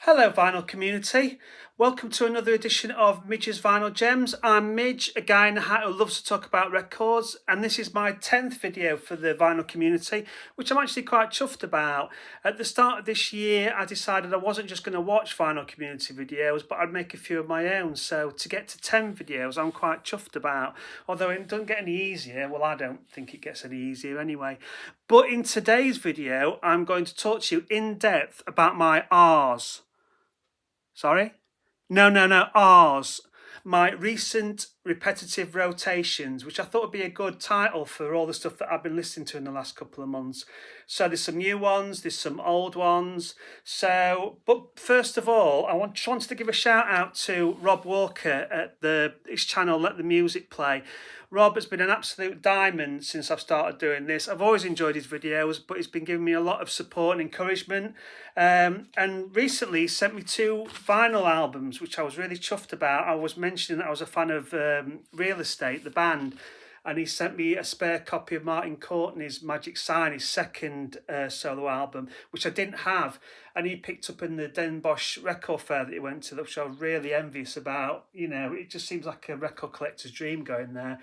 Hello vinyl community, welcome to another edition of Midge's Vinyl Gems. I'm Midge, a guy in a hat who loves to talk about records, and this is my 10th video for the vinyl community, which I'm actually quite chuffed about. At the start of this year I decided I wasn't just going to watch vinyl community videos, but I'd make a few of my own, so to get to 10 videos I'm quite chuffed about, although it doesn't get any easier. Well, I don't think it gets any easier anyway. But in today's video I'm going to talk to you in depth about my R's. Sorry? No, R's. My recent repetitive rotations, which I thought would be a good title for all the stuff that I've been listening to in the last couple of months. So there's some new ones, there's some old ones. But first of all, I just wanted to give a shout out to Rob Walker at his channel, Let the Music Play. Rob has been an absolute diamond since I've started doing this. I've always enjoyed his videos, but he's been giving me a lot of support and encouragement. And recently he sent me 2 vinyl albums, which I was really chuffed about. I was mentioning that I was a fan of Real Estate, the band, and he sent me a spare copy of Martin Courtney's Magic Sign, his second solo album, which I didn't have, and he picked up in the Den Bosch record fair that he went to, which I was really envious about. You know, it just seems like a record collector's dream going there.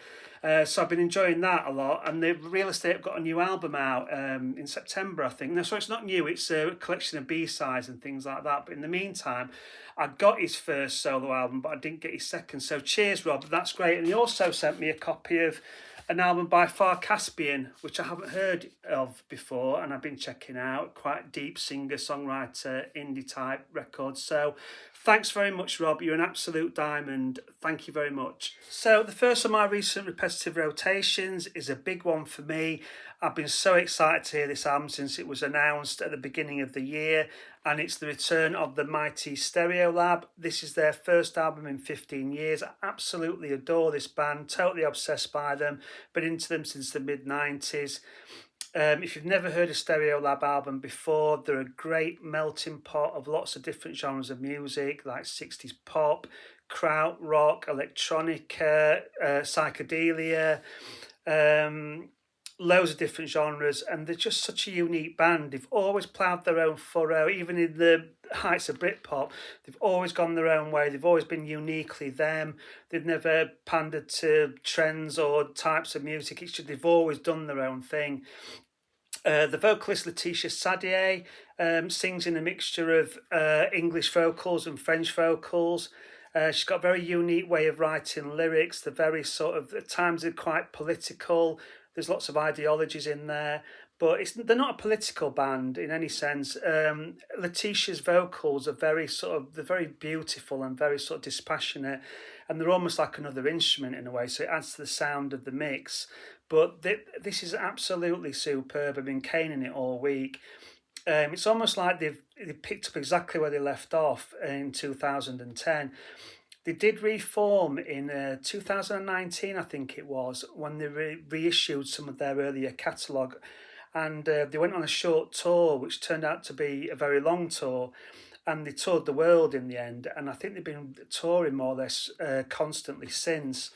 So I've been enjoying that a lot, and the Real Estate have got a new album out in September, I think. No, so it's not new, it's a collection of B-sides and things like that, but in the meantime I got his first solo album, but I didn't get his second. So cheers, Rob, that's great. And he also sent me a copy of an album by Far Caspian, which I haven't heard of before, and I've been checking out. Quite deep singer, songwriter, indie type records. So thanks very much, Rob. You're an absolute diamond. Thank you very much. So the first of my recent repetitive rotations is a big one for me. I've been so excited to hear this album since it was announced at the beginning of the year, and it's the return of the mighty Stereolab. This is their first album in 15 years. I absolutely adore this band, totally obsessed by them, been into them since the mid-90s. If you've never heard a Stereolab album before, they're a great melting pot of lots of different genres of music, like 60s pop, krautrock, electronica, psychedelia, loads of different genres, and they're just such a unique band. They've always ploughed their own furrow, even in the heights of Britpop. They've always gone their own way. They've always been uniquely them. They've never pandered to trends or types of music. It's just they've always done their own thing. The vocalist Laetitia Sadier sings in a mixture of English vocals and French vocals. She's got a very unique way of writing lyrics. They're very sort of, at times they're quite political. There's lots of ideologies in there, but they're not a political band in any sense. Laetitia's vocals are they're very beautiful and very sort of dispassionate, and they're almost like another instrument in a way, so it adds to the sound of the mix. But this is absolutely superb. I've been caning it all week. It's almost like they've picked up exactly where they left off in 2010. They did reform in 2019, I think it was, when they reissued some of their earlier catalogue, and they went on a short tour, which turned out to be a very long tour, and they toured the world in the end, and I think they've been touring more or less constantly since.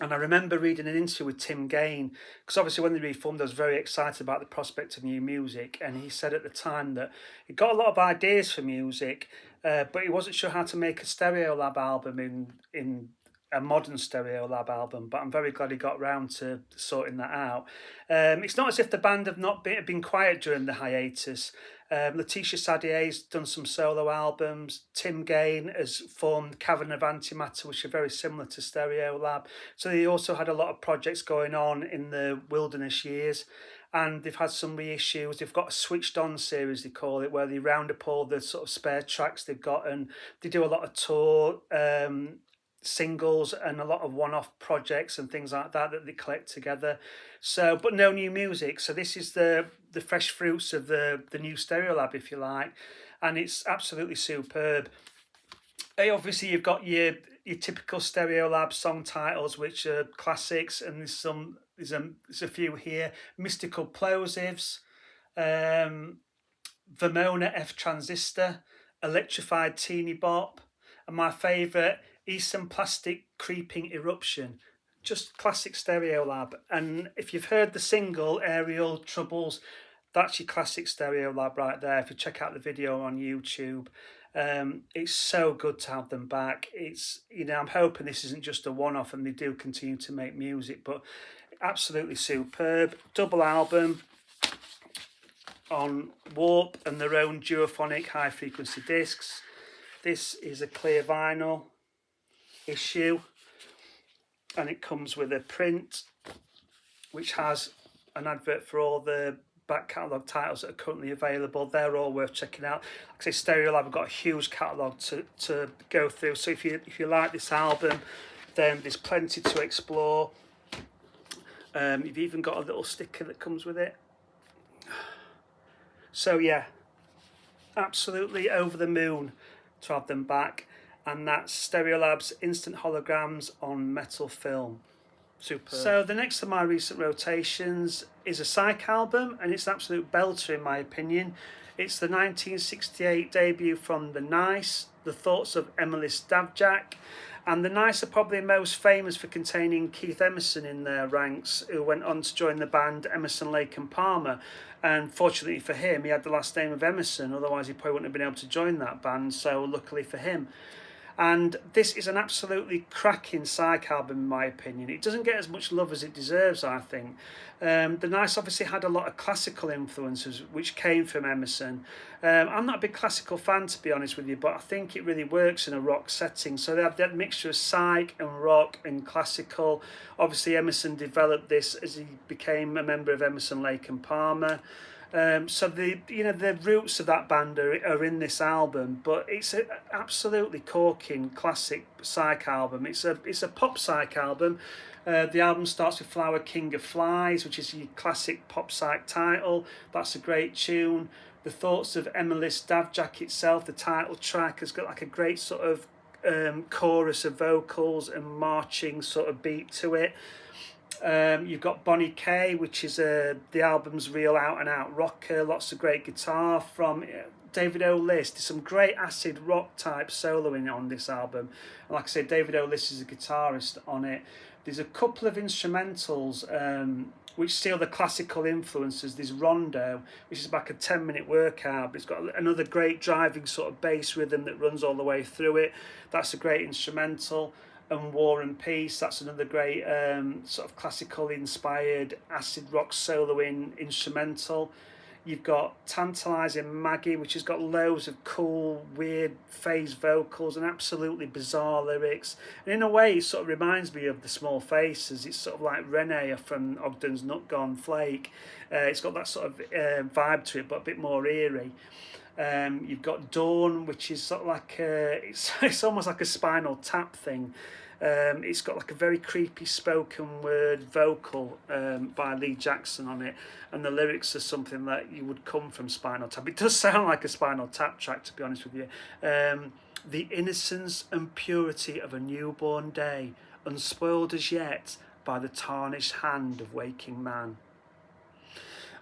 And I remember reading an interview with Tim Gain, because obviously when they reformed, I was very excited about the prospect of new music. And he said at the time that he got a lot of ideas for music, but he wasn't sure how to make a Stereolab album in a modern Stereolab album. But I'm very glad he got round to sorting that out. It's not as if the band have not been quiet during the hiatus. Laetitia Sadier's done some solo albums. Tim Gain has formed Cavern of Antimatter, which are very similar to Stereolab. So they also had a lot of projects going on in the wilderness years, and they've had some reissues. They've got a Switched On series, they call it, where they round up all the sort of spare tracks they've got, and they do a lot of tour singles and a lot of one-off projects and things like that they collect together. So, but no new music. So this is the fresh fruits of the new Stereolab, if you like, and it's absolutely superb. Obviously, you've got your typical Stereolab song titles, which are classics, and there's a few here: Mystical Plosives, Vermona F Transistor, Electrified Teeny Bop, and my favourite, Eastern Plastic Creeping Eruption. Just classic Stereolab. And if you've heard the single Aerial Troubles, that's your classic Stereolab right there. If you check out the video on YouTube, It's so good to have them back. It's, you know, I'm hoping this isn't just a one-off and they do continue to make music, but absolutely superb. Double album on Warp and their own duophonic high frequency discs. This is a clear vinyl issue, and it comes with a print which has an advert for all the back catalogue titles that are currently available. They're all worth checking out. Like I say, Stereolab have got a huge catalogue to go through, so if you like this album, then there's plenty to explore. You've even got a little sticker that comes with it. So yeah, absolutely over the moon to have them back, and that's Stereolab's Instant Holograms on metal film. Super. So the next of my recent rotations is a Psych album, and it's an absolute belter in my opinion. It's the 1968 debut from The Nice, The Thoughts of Emily Stavjak, and The Nice are probably most famous for containing Keith Emerson in their ranks, who went on to join the band Emerson, Lake and Palmer. And fortunately for him, he had the last name of Emerson, otherwise he probably wouldn't have been able to join that band, so luckily for him. And this is an absolutely cracking Psych album in my opinion. It doesn't get as much love as it deserves, I think. The Nice obviously had a lot of classical influences which came from Emerson. I'm not a big classical fan, to be honest with you, but I think it really works in a rock setting. So they have that mixture of Psych and rock and classical. Obviously Emerson developed this as he became a member of Emerson, Lake and Palmer. So the roots of that band are in this album, but it's an absolutely corking classic Psych album. It's a pop Psych album. The album starts with Flower King of Flies, which is your classic pop Psych title. That's a great tune. The Thoughts of Emily Stavjak itself, the title track, has got like a great sort of chorus of vocals and marching sort of beat to it. You've got Bonnie K, which is the album's real out-and-out rocker. Lots of great guitar from David O. List. There's some great acid rock type soloing on this album. And like I said, David O. List is a guitarist on it. There's a couple of instrumentals which steal the classical influences. There's Rondo, which is like a 10-minute workout. It's got another great driving sort of bass rhythm that runs all the way through it. That's a great instrumental. And War and Peace, that's another great sort of classical inspired acid rock soloing instrumental. You've got Tantalising Maggie, which has got loads of cool, weird phase vocals and absolutely bizarre lyrics. And in a way, it sort of reminds me of The Small Faces. It's sort of like Renee from Ogden's Nut Gone Flake. It's got that sort of vibe to it, but a bit more eerie. You've got Dawn, which is sort of like it's almost like a Spinal Tap thing. It's got like a very creepy spoken word vocal by Lee Jackson on it, and the lyrics are something that you would come from Spinal Tap. It does sound like a Spinal Tap track, to be honest with you. The innocence and purity of a newborn day, unspoiled as yet by the tarnished hand of waking man.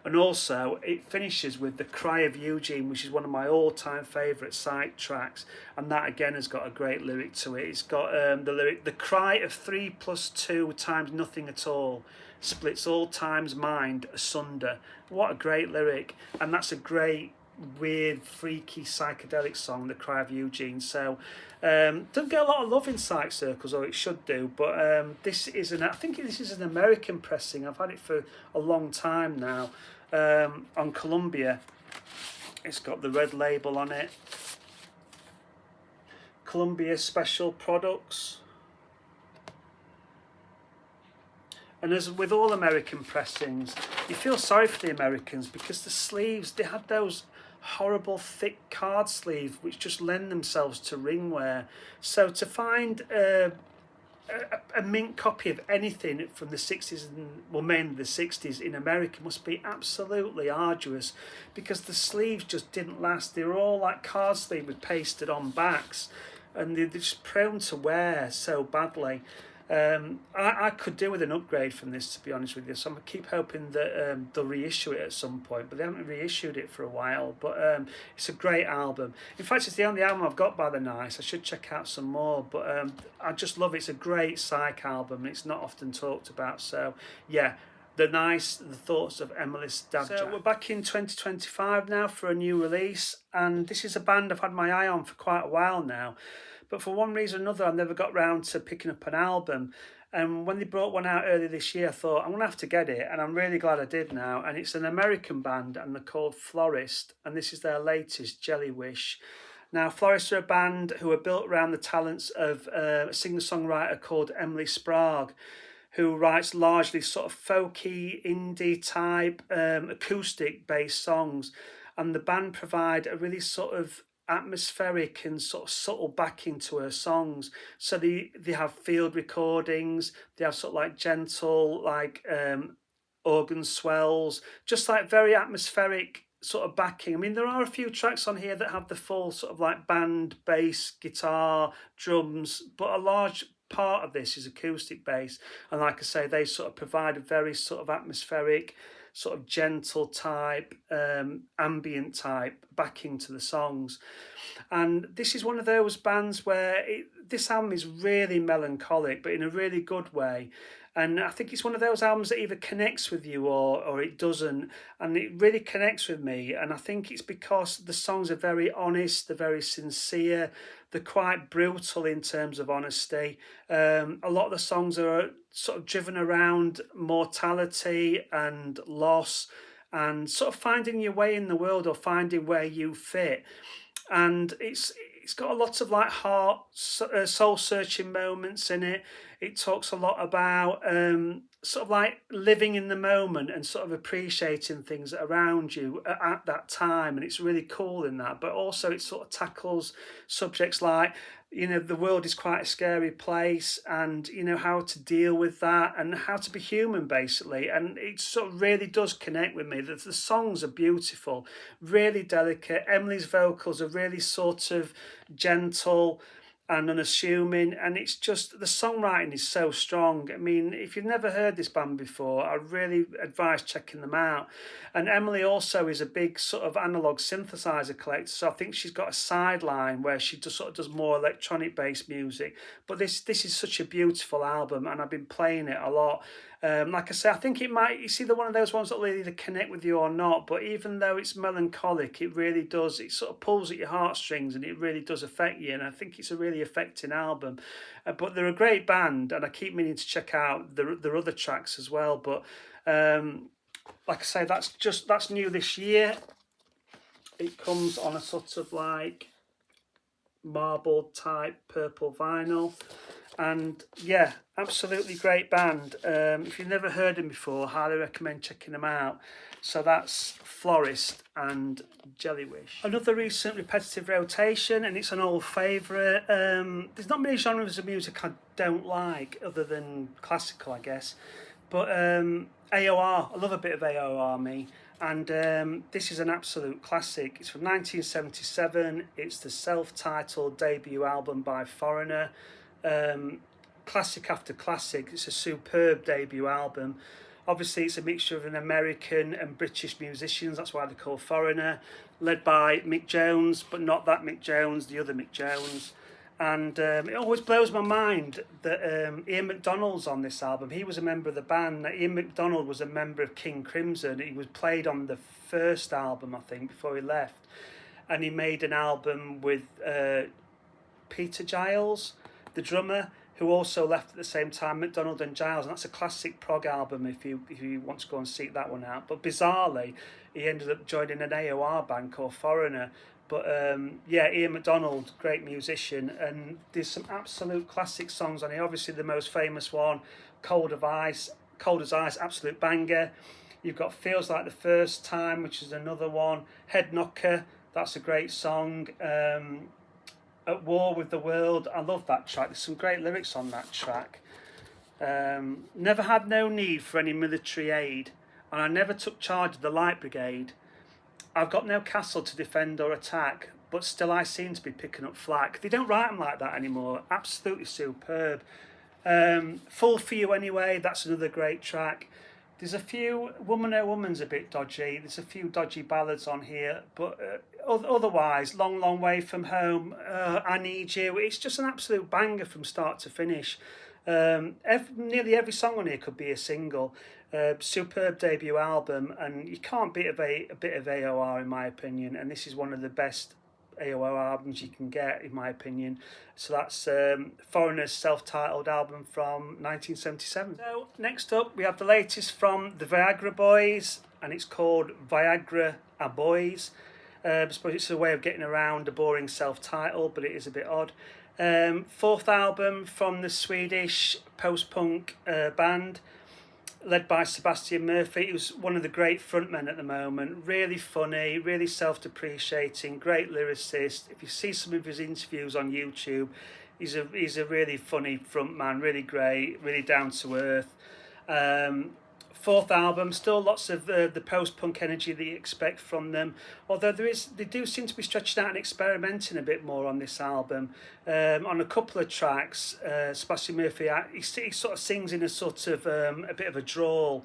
And also, it finishes with The Cry of Eugene, which is one of my all-time favourite Psych tracks. And that, again, has got a great lyric to it. It's got the lyric, the cry of 3 + 2 times nothing at all, splits all time's mind asunder. What a great lyric. And that's a great, weird, freaky, psychedelic song, The Cry of Eugene. So, doesn't get a lot of love in Psych circles, or it should do, but I think this is an American pressing. I've had it for a long time now. On Columbia, it's got the red label on it. Columbia Special Products. And as with all American pressings, you feel sorry for the Americans because the sleeves, they had those horrible thick card sleeves which just lend themselves to ring wear. So to find a mint copy of anything from the 60s, mainly the 60s in America, must be absolutely arduous because the sleeves just didn't last. They were all like card sleeve with pasted on backs, and they're just prone to wear so badly. I could do with an upgrade from this, to be honest with you, so I keep hoping that they'll reissue it at some point, but they haven't reissued it for a while. But it's a great album. In fact, it's the only album I've got by The Nice. I should check out some more, but I just love it. It's a great Psych album. It's not often talked about, so yeah, the thoughts of Emily Stabjack. So we're back in 2025 now for a new release, and this is a band I've had my eye on for quite a while now, but for one reason or another I never got round to picking up an album. And when they brought one out earlier this year, I thought, I'm going to have to get it, and I'm really glad I did now. And it's an American band, and they're called Florist, and this is their latest, Jelly Wish. Now, Florist are a band who are built around the talents of a singer-songwriter called Emily Sprague, who writes largely sort of folky, indie type, acoustic-based songs. And the band provide a really sort of atmospheric and sort of subtle backing to her songs. So they have field recordings, they have sort of like gentle, like organ swells, just like very atmospheric sort of backing. I mean, there are a few tracks on here that have the full sort of like band, bass, guitar, drums, but a large part of this is acoustic bass. And like I say, they sort of provide a very sort of atmospheric, sort of gentle type, ambient type backing to the songs. And this is one of those bands where this album is really melancholic, but in a really good way. And I think it's one of those albums that either connects with you or it doesn't. And it really connects with me. And I think it's because the songs are very honest, they're very sincere, they're quite brutal in terms of honesty. A lot of the songs are sort of driven around mortality and loss and sort of finding your way in the world or finding where you fit. And it's got a lot of like heart, soul searching moments in it. It talks a lot about sort of like living in the moment and sort of appreciating things around you at that time, and it's really cool in that. But also it sort of tackles subjects like, you know, the world is quite a scary place, and you know how to deal with that and how to be human basically. And it sort of really does connect with me. The songs are beautiful, really delicate. Emily's vocals are really sort of gentle and unassuming, and it's just, the songwriting is so strong. I mean, if you've never heard this band before, I really advise checking them out. And Emily also is a big sort of analog synthesizer collector, so I think she's got a sideline where she just sort of does more electronic based music. But this is such a beautiful album, and I've been playing it a lot. Like I say, I think it's either one of those ones that will either connect with you or not, but even though it's melancholic, it really does, it sort of pulls at your heartstrings and it really does affect you, and I think it's a really affecting album. But they're a great band, and I keep meaning to check out their other tracks as well. But like I say, that's new this year. It comes on a sort of like marble type purple vinyl. And yeah, absolutely great band. If you've never heard them before, highly recommend checking them out. So that's Florist and Jelly Wish. Another recent repetitive rotation, and it's an old favourite. There's not many genres of music I don't like other than classical, I guess. But AOR, I love a bit of AOR, me. And this is an absolute classic. It's from 1977. It's the self-titled debut album by Foreigner. Classic after classic. It's a superb debut album. Obviously it's a mixture of an American and British musicians, that's why they're called Foreigner, led by Mick Jones, but not that Mick Jones, the other Mick Jones. And it always blows my mind that Ian MacDonald's on this album. He was a member of the band. Ian MacDonald was a member of King Crimson. He was played on the first album, I think, before he left. And he made an album with Peter Giles, the drummer, who also left at the same time, MacDonald and Giles, and that's a classic prog album if you want to go and seek that one out. But bizarrely, he ended up joining an AOR band called Foreigner. But yeah, Ian MacDonald, great musician, and there's some absolute classic songs on here. Obviously the most famous one, Cold as Ice, absolute banger. You've got Feels Like the First Time, which is another one. Head Knocker, that's a great song. At War with the World, I love that track. There's some great lyrics on that track. Never had no need for any military aid, and I never took charge of the Light Brigade. I've got no castle to defend or attack, but still I seem to be picking up flack. They don't write them like that anymore. Absolutely superb. Full for You Anyway, that's another great track. There's a few, Woman Oh Woman's a bit dodgy. There's a few dodgy ballads on here, but otherwise, Long Long Way From Home, I Need You. It's just an absolute banger from start to finish. Nearly every song on here could be a single. Superb debut album, and you can't beat a bit of AOR in my opinion. And this is one of the best AOR albums you can get, in my opinion. So that's Foreigner's self-titled album from 1977. So next up, we have the latest from the Viagra Boys, and it's called Viagra A Boys. I suppose it's a way of getting around a boring self-title, but it is a bit odd. Fourth album from the Swedish post-punk band, led by Sebastian Murphy. He was one of the great frontmen at the moment. Really funny, really self-depreciating, great lyricist. If you see some of his interviews on YouTube, he's a really funny frontman, really great, really down to earth. Fourth album, still lots of the post-punk energy that you expect from them, although they do seem to be stretching out and experimenting a bit more on this album. On a couple of tracks, Sebastian Murphy, he sort of sings in a sort of a bit of a drawl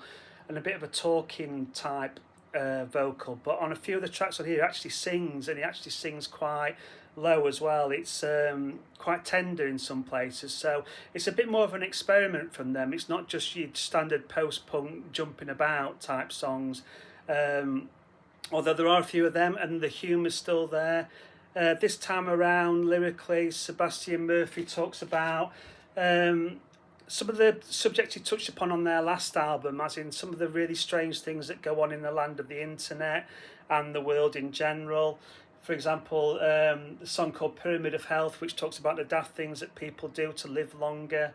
and a bit of a talking type vocal, but on a few of the tracks on here he actually sings, and he actually sings quite low as well. It's quite tender in some places, so it's a bit more of an experiment from them. It's not just your standard post-punk jumping about type songs, although there are a few of them, and the humour's still there. This time around, lyrically, Sebastian Murphy talks about some of the subjects he touched upon on their last album, as in some of the really strange things that go on in the land of the internet and the world in general. For example, the song called Pyramid of Health, which talks about the daft things that people do to live longer.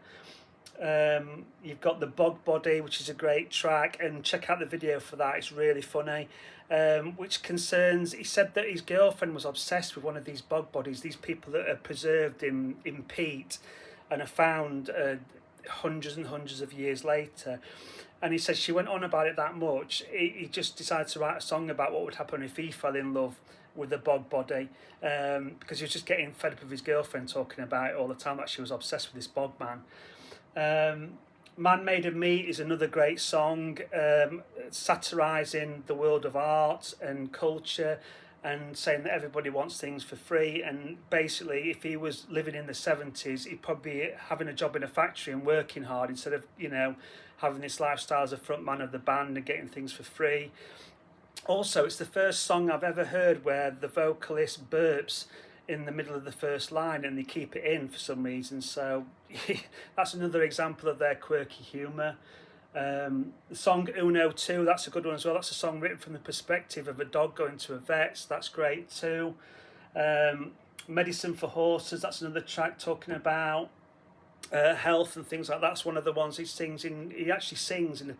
You've got The Bog Body, which is a great track, and check out the video for that, it's really funny. Which concerns, he said that his girlfriend was obsessed with one of these bog bodies, these people that are preserved in peat and are found hundreds and hundreds of years later. And he said she went on about it that much, he just decided to write a song about what would happen if he fell in love with a bog body, because he was just getting fed up with his girlfriend talking about it all the time, that she was obsessed with this bog man. Man Made of Meat is another great song, satirising the world of art and culture, and saying that everybody wants things for free. And basically, if he was living in the 70s, he'd probably be having a job in a factory and working hard, instead of, having this lifestyle as a frontman of the band and getting things for free. Also, it's the first song I've ever heard where the vocalist burps in the middle of the first line and they keep it in for some reason. So that's another example of their quirky humour. The song Uno 2, that's a good one as well. That's a song written from the perspective of a dog going to a vet's. That's great too. Medicine for Horses, that's another track talking about health and things like that. That's one of the ones he sings in. He actually sings in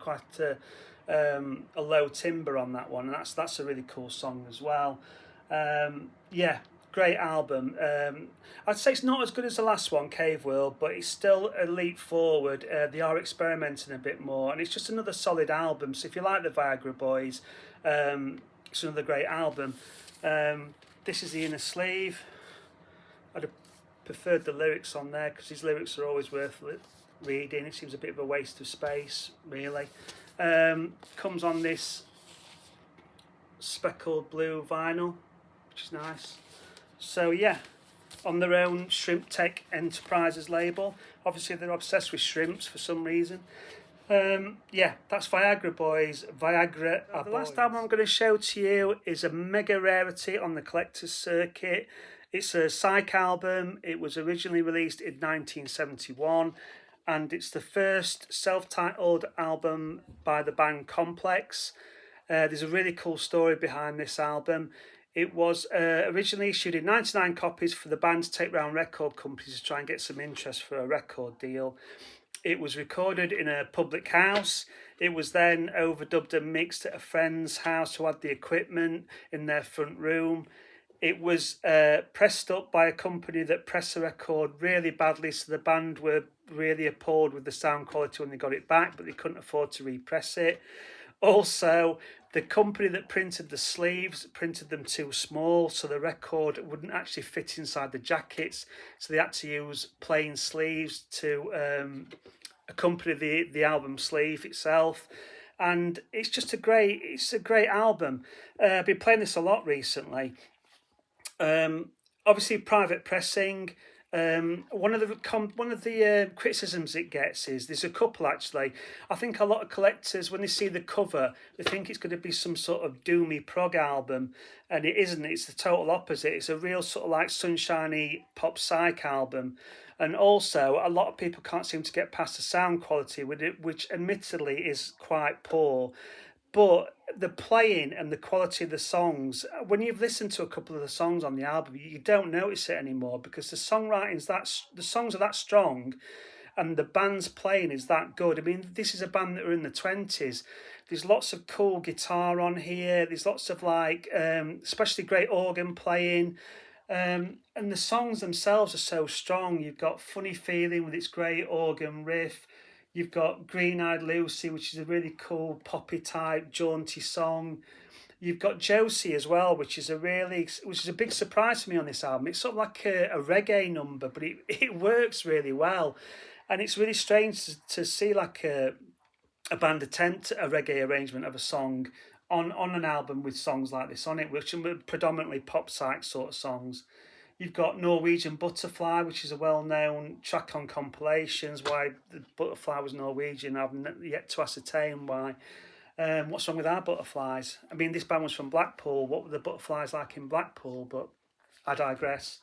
a low timbre on that one, and that's a really cool song as well. Great album. I'd say it's not as good as the last one, Cave World, but it's still a leap forward. They are experimenting a bit more, and it's just another solid album. So if you like the Viagra Boys, it's another great album. This is the inner sleeve. I'd have preferred the lyrics on there, because his lyrics are always worth reading. It seems a bit of a waste of space, really. Comes on this speckled blue vinyl, which is nice. So yeah, on their own Shrimp Tech Enterprises label. Obviously they're obsessed with shrimps for some reason. That's Viagra Boys, Viagra A Boys. The last album I'm going to show to you is a mega rarity on the collector's circuit. It's a Psych album. It was originally released in 1971. And it's the first self-titled album by the band Complex. There's a really cool story behind this album. It was originally issued in 99 copies for the band to take round record companies to try and get some interest for a record deal. It was recorded in a public house. It was then overdubbed and mixed at a friend's house who had the equipment in their front room. It was pressed up by a company that pressed the record really badly, so the band were really appalled with the sound quality when they got it back, but they couldn't afford to repress it. Also, the company that printed the sleeves printed them too small, so the record wouldn't actually fit inside the jackets, so they had to use plain sleeves to accompany the album sleeve itself. And it's a great album. I've been playing this a lot recently. Obviously private pressing, One of the criticisms it gets is there's a couple actually. I think a lot of collectors, when they see the cover, they think it's going to be some sort of doomy prog album, and it isn't. It's the total opposite. It's a real sort of like sunshiny pop psych album, and also a lot of people can't seem to get past the sound quality with it, which admittedly is quite poor. But the playing and the quality of the songs, when you've listened to a couple of the songs on the album, you don't notice it anymore because the songs are that strong, and the band's playing is that good. I mean, this is a band that are in the 20s. There's lots of cool guitar on here. There's lots of like, especially great organ playing. And the songs themselves are so strong. You've got Funny Feeling with its great organ riff. You've got Green Eyed Lucy, which is a really cool poppy type jaunty song. You've got Josie as well, which is a big surprise to me on this album. It's sort of like a reggae number, but it works really well, and it's really strange to see like a band attempt a reggae arrangement of a song on an album with songs like this on it, which are predominantly pop psych sort of songs. You've got Norwegian Butterfly, which is a well-known track on compilations. Why the butterfly was Norwegian, I've yet to ascertain why. What's wrong with our butterflies? I mean, this band was from Blackpool. What were the butterflies like in Blackpool? But I digress.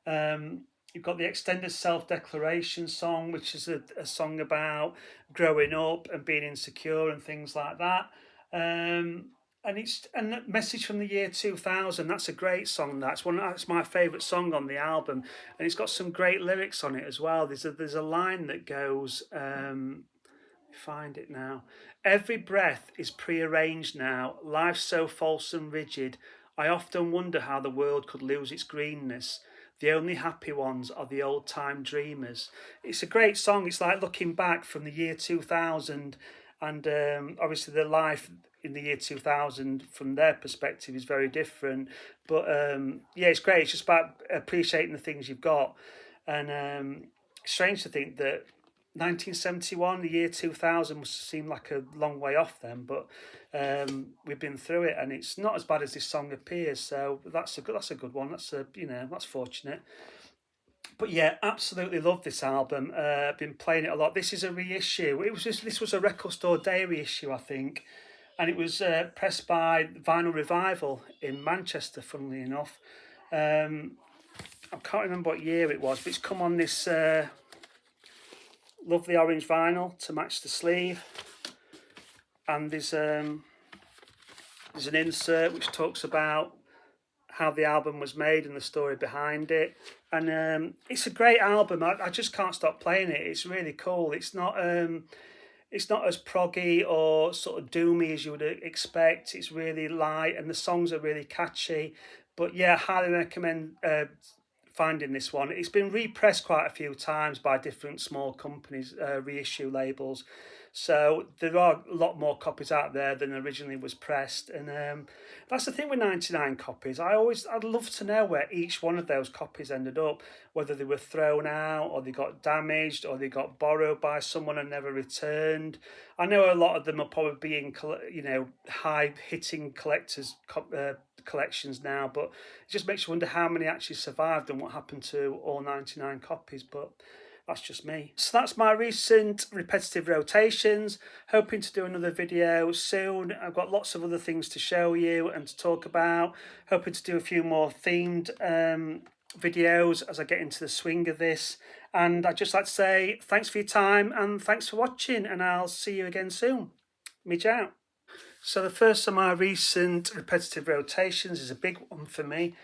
You've got the Extended Self-Declaration song, which is a song about growing up and being insecure and things like that. And the Message from the Year 2000. That's a great song. That's my favourite song on the album, and it's got some great lyrics on it as well. There's a line that goes, find it now. Every breath is prearranged now. Life's so false and rigid. I often wonder how the world could lose its greenness. The only happy ones are the old time dreamers. It's a great song. It's like looking back from the year 2000, and obviously the life in the year 2000 from their perspective is very different. But yeah, it's great. It's just about appreciating the things you've got. And strange to think that 1971, the year 2000, must seem like a long way off then, but we've been through it, and it's not as bad as this song appears. So that's a good one. That's fortunate. But yeah, absolutely love this album. Been playing it a lot. This is a reissue. This was a Record Store Day reissue, I think, and it was pressed by Vinyl Revival in Manchester. Funnily enough, I can't remember what year it was, but it's come on this lovely orange vinyl to match the sleeve, and there's an insert which talks about how the album was made and the story behind it. And it's a great album. I just can't stop playing it. It's really cool. It's not as proggy or sort of doomy as you would expect. It's really light, and the songs are really catchy. But yeah, highly recommend finding this one. It's been repressed quite a few times by different small companies, reissue labels. So there are a lot more copies out there than originally was pressed, and that's the thing with 99 copies. I'd love to know where each one of those copies ended up, whether they were thrown out or they got damaged or they got borrowed by someone and never returned. I know a lot of them are probably in high hitting collectors collections now, but it just makes you wonder how many actually survived and what happened to all 99 copies. But that's just me. So that's my recent repetitive rotations. Hoping to do another video soon. I've got lots of other things to show you and to talk about. Hoping to do a few more themed videos as I get into the swing of this. And I'd just like to say thanks for your time and thanks for watching, and I'll see you again soon. Me ciao. So the first of my recent repetitive rotations is a big one for me.